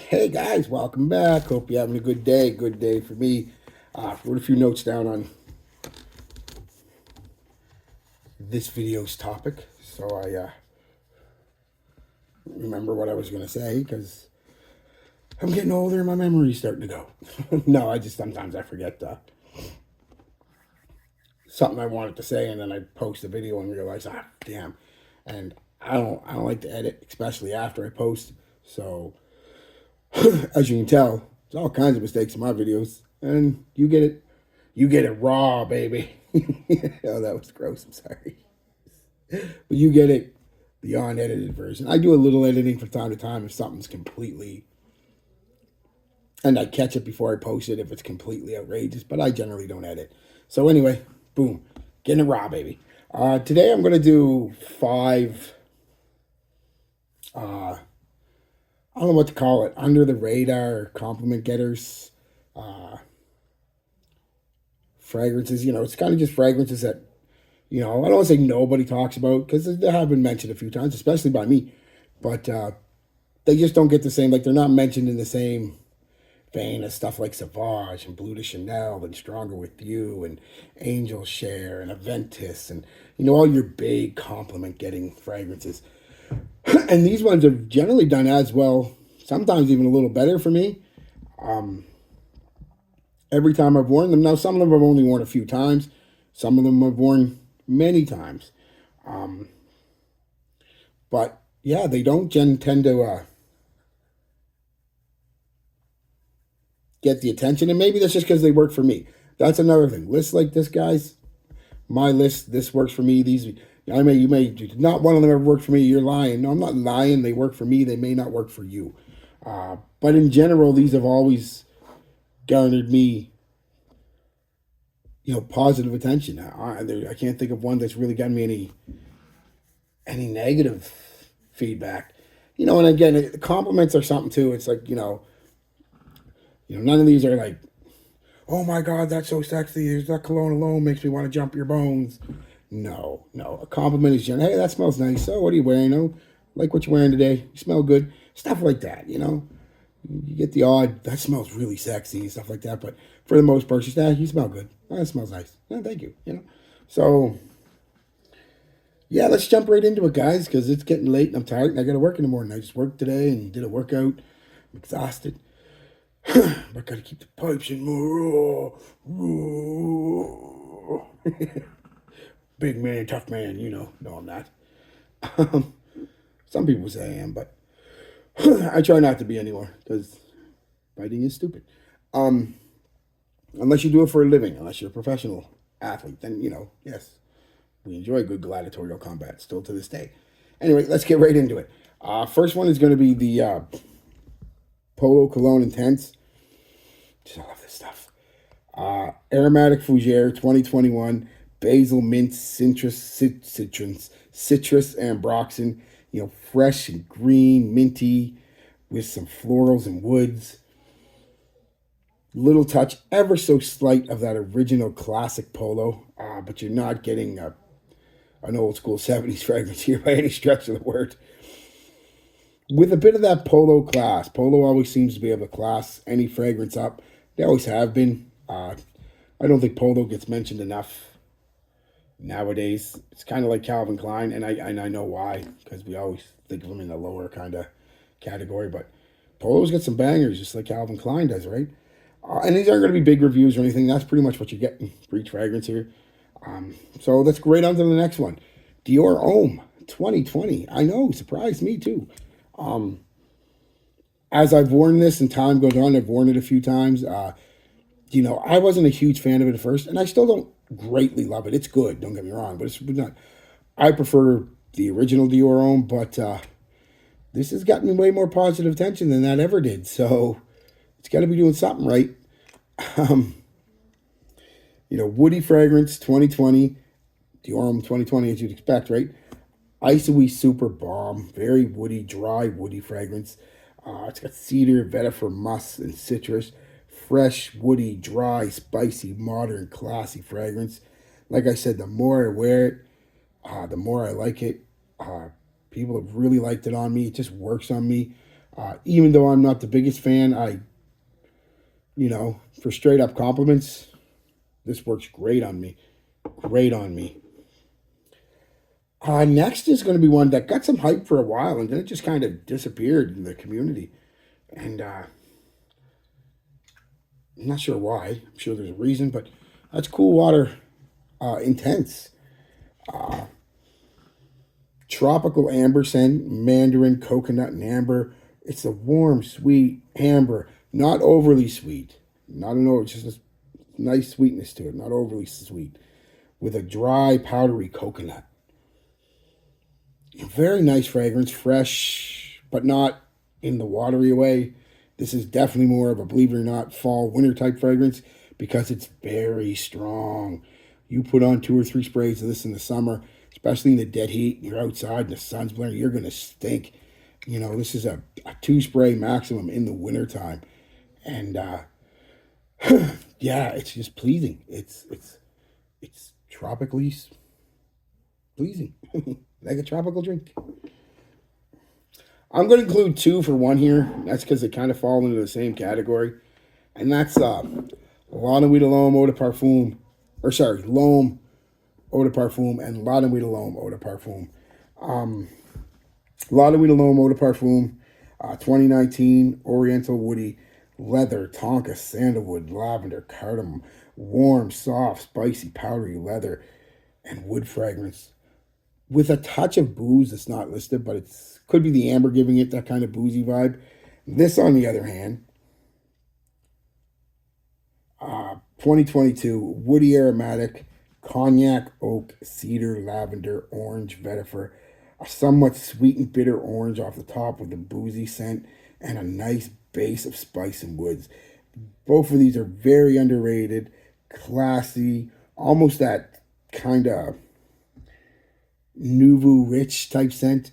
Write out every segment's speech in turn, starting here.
Hey guys, welcome back. Hope you're having a good day. Good day for me. Wrote a few notes down on this video's topic, so I remember what I was going to say because I'm getting older and my memory's starting to go. No, I just sometimes I forget something I wanted to say, and then I post a video and realize, damn. And I don't like to edit, especially after I post. So as you can tell, there's all kinds of mistakes in my videos, and you get it raw, baby. Oh, that was gross. I'm sorry, but you get it the unedited version. I do a little editing from time to time if something's completely, and I catch it before I post it if it's completely outrageous. But I generally don't edit. So anyway, boom, getting it raw, baby. Today I'm gonna do five. I don't know what to call it. Under the radar compliment getters. Fragrances. It's kind of just fragrances that I don't want to say nobody talks about because they have been mentioned a few times, especially by me, but they just don't get the same. Like they're not mentioned in the same vein as stuff like Sauvage and Blue de Chanel and Stronger with You and Angel Share and Aventus and all your big compliment getting fragrances. And these ones have generally done as well, sometimes even a little better for me. Every time I've worn them. Now, some of them I've only worn a few times. Some of them I've worn many times. But yeah, they don't tend to get the attention. And maybe that's just because they work for me. That's another thing. Lists like this, guys, my list, this works for me. You may, not one of them ever worked for me. You're lying. No, I'm not lying. They work for me. They may not work for you. But in general, these have always garnered me positive attention. I can't think of one that's really gotten me any negative feedback. And again, compliments are something too. It's like none of these are like, oh my God, that's so sexy. There's that cologne alone makes me want to jump your bones. No, no. A compliment is hey, that smells nice. So what are you wearing? Like what you're wearing today. You smell good. Stuff like that. You get the odd, that smells really sexy and stuff like that. But for the most part, just, you smell good. Oh, that smells nice. Oh, thank you. So, yeah, let's jump right into it, guys, because it's getting late and I'm tired and I got to work in the morning. I just worked today and did a workout. I'm exhausted. But got to keep the pipes in more raw. Big man, tough man, No, I'm not. Some people say I am, but I try not to be anymore because fighting is stupid. Um, Unless you do it for a living, unless you're a professional athlete, then yes, we enjoy good gladiatorial combat still to this day. Anyway, let's get right into it. First one is going to be the Polo Cologne Intense. Just, I love this stuff. Aromatic Fougere 2021, basil, mint, citrus, and ambroxan. Fresh and green, minty, with some florals and woods. Little touch, ever so slight, of that original classic Polo, but you're not getting an old school 70s fragrance here by any stretch of the word. With a bit of that Polo class. Polo always seems to be able to class any fragrance up. They always have been. I don't think Polo gets mentioned enough nowadays. It's kind of like Calvin Klein, and I know why, because we always think of them in the lower kind of category, but Polo's got some bangers, just like Calvin Klein does, right? And these aren't going to be big reviews or anything. That's pretty much what you're getting for each fragrance here. So let's go right on to the next one. Dior Homme 2020. I know, surprised me too. As I've worn this and time goes on, I've worn it a few times. I wasn't a huge fan of it at first, and I still don't greatly love it. It's good, don't get me wrong, but it's not. I prefer the original Dior Homme, but this has gotten me way more positive attention than that ever did. So it's got to be doing something right. Um, Woody fragrance 2020, Dior Homme 2020, as you'd expect, right? Isoe Super Bomb, very woody, dry, woody fragrance. It's got cedar, vetiver, musk, and citrus. Fresh, woody, dry, spicy, modern, classy fragrance. Like I said, the more I wear it, the more I like it. People have really liked it on me. It just works on me. Even though I'm not the biggest fan, for straight up compliments, this works great on me. Great on me. Next is going to be one that got some hype for a while and then it just kind of disappeared in the community. And I'm not sure why. I'm sure there's a reason, but that's Cool Water Intense. Tropical amber scent, mandarin, coconut, and amber. It's a warm, sweet amber, not overly sweet. Not an over, just a nice sweetness to it, not overly sweet, with a dry, powdery coconut. A very nice fragrance, fresh, but not in the watery way. This is definitely more of a, believe it or not, fall, winter type fragrance because it's very strong. You put on 2 or 3 sprays of this in the summer, especially in the dead heat, you're outside and the sun's blaring, you're going to stink. This is a 2 spray maximum in the wintertime. And yeah, it's just pleasing. It's tropically pleasing, like a tropical drink. I'm going to include 2 for 1 here. That's because they kind of fall into the same category. And that's La Nuit de l'Homme Eau de Parfum. Or sorry, L'Homme Eau de Parfum and La Nuit de l'Homme Eau de Parfum. La Nuit de l'Homme Eau de Parfum, 2019, Oriental Woody, Leather, Tonka, Sandalwood, Lavender, Cardamom, warm, soft, spicy, powdery leather, and wood fragrance. With a touch of booze that's not listed, but it's could be the amber giving it that kind of boozy vibe. This, on the other hand, 2022 woody aromatic, cognac, oak, cedar, lavender, orange, vetiver, a somewhat sweet and bitter orange off the top with a boozy scent, and a nice base of spice and woods. Both of these are very underrated, classy, almost that kind of nouveau rich type scent,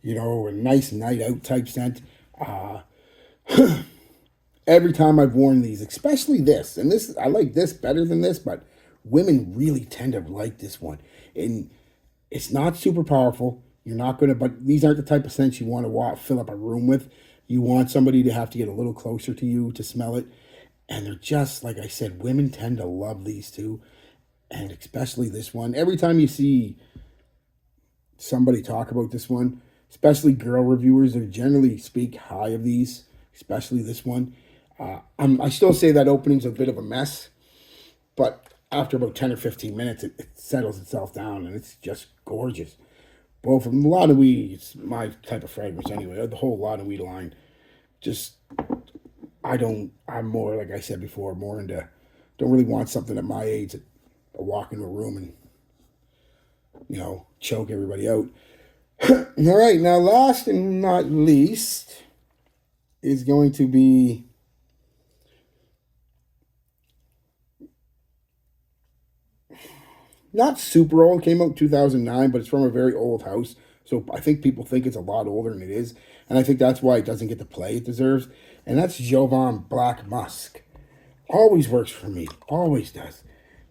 a nice night out type scent. Every time I've worn these, especially this, and this I like this better than this, but women really tend to like this one. And it's not super powerful. You're not gonna, but these aren't the type of scents you want to fill up a room with. You want somebody to have to get a little closer to you to smell it. And they're just, like I said, women tend to love these too. And especially this one. Every time you see somebody talk about this one, especially girl reviewers that generally speak high of these, especially this one. I still say that opening's a bit of a mess, but after about 10 or 15 minutes, it settles itself down and it's just gorgeous. Both of them, a lot of weed, it's my type of fragrance anyway. The whole lot of weed line, just I'm more, like I said before, more into, don't really want something at my age that I walk into a room and, choke everybody out. All right, now last and not least is going to be not super old. Came out in 2009, but it's from a very old house. So I think people think it's a lot older than it is. And I think that's why it doesn't get the play it deserves. And that's Jovan Black Musk. Always works for me. Always does.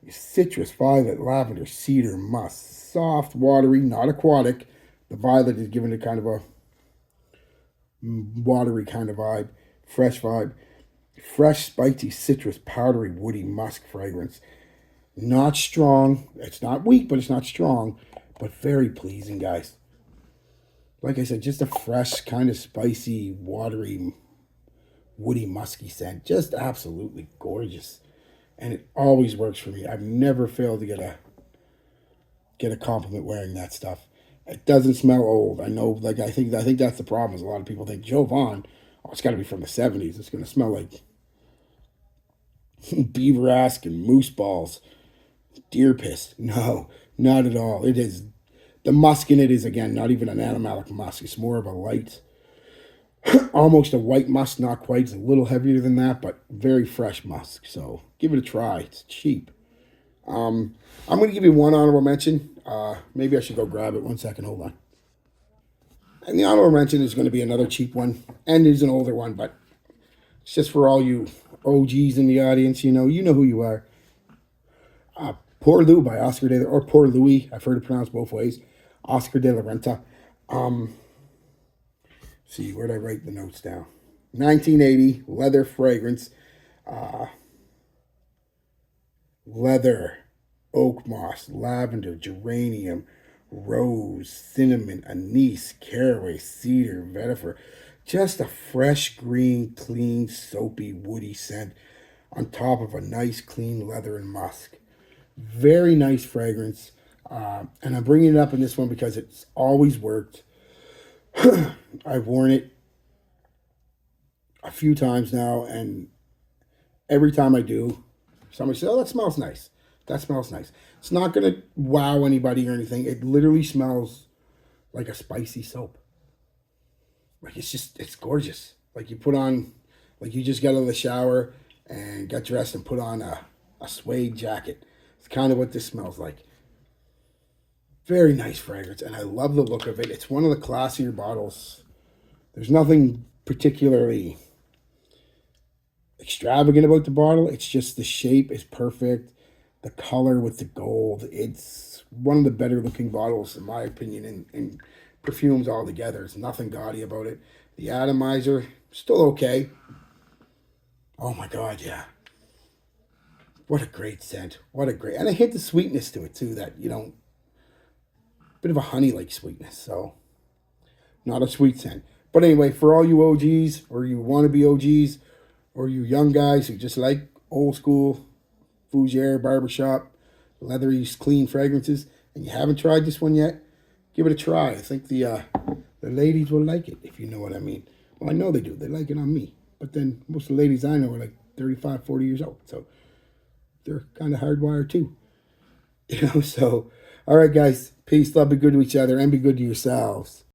Citrus, violet, lavender, cedar, musk. Soft, watery, not aquatic. The violet is given a kind of a watery kind of vibe. Fresh vibe. Fresh, spicy, citrus, powdery, woody, musk fragrance. Not strong. It's not weak, but it's not strong. But very pleasing, guys. Like I said, just a fresh, kind of spicy, watery, woody, musky scent. Just absolutely gorgeous. And it always works for me. I've never failed to get a compliment wearing that stuff. It doesn't smell old. I know, like I think that's the problem. Is a lot of people think Jovan, oh, it's got to be from the 70s. It's going to smell like beaver ass and moose balls, deer piss. No, not at all. It is, the musk in it is, again, not even an animalic musk. It's more of a light, almost a white musk, not quite. It's a little heavier than that, but very fresh musk. So give it a try. It's cheap. I'm going to give you one honorable mention. Maybe I should go grab it. 1 second. Hold on. And the honorable mention is going to be another cheap one, and is an older one, but it's just for all you OGs in the audience. You know who you are. Poor Lou by Oscar de, or Poor Louis. I've heard it pronounced both ways. Oscar de la Renta. See, where'd I write the notes down? 1980 leather fragrance. Uh, Leather, oak moss, lavender, geranium, rose, cinnamon, anise, caraway, cedar, vetiver. Just a fresh, green, clean, soapy, woody scent on top of a nice, clean leather and musk. Very nice fragrance. And I'm bringing it up in this one because it's always worked. I've worn it a few times now, and every time I do, somebody says, "Oh, that smells nice. That smells nice." It's not gonna wow anybody or anything. It literally smells like a spicy soap. Like it's gorgeous. Like you put on, like you just got out of the shower and got dressed and put on a suede jacket. It's kind of what this smells like. Very nice fragrance, and I love the look of it. It's one of the classier bottles. There's nothing particularly extravagant about the bottle. It's just the shape is perfect. The color with the gold. It's one of the better looking bottles, in my opinion, in perfumes altogether. There's nothing gaudy about it. The atomizer, still okay. Oh my God, yeah. What a great scent. What a great, and a hint of sweetness to it too, that, bit of a honey-like sweetness. So, not a sweet scent. But anyway, for all you OGs, or you want to be OGs, or you young guys who just like old school fougere barbershop leathery clean fragrances, and you haven't tried this one yet, give it a try. I think the ladies will like it, if you know what I mean. Well, I know they do. They like it on me. But then most of the ladies I know are like 35, 40 years old. So they're kind of hardwired too. So, all right, guys. Peace, love, be good to each other, and be good to yourselves.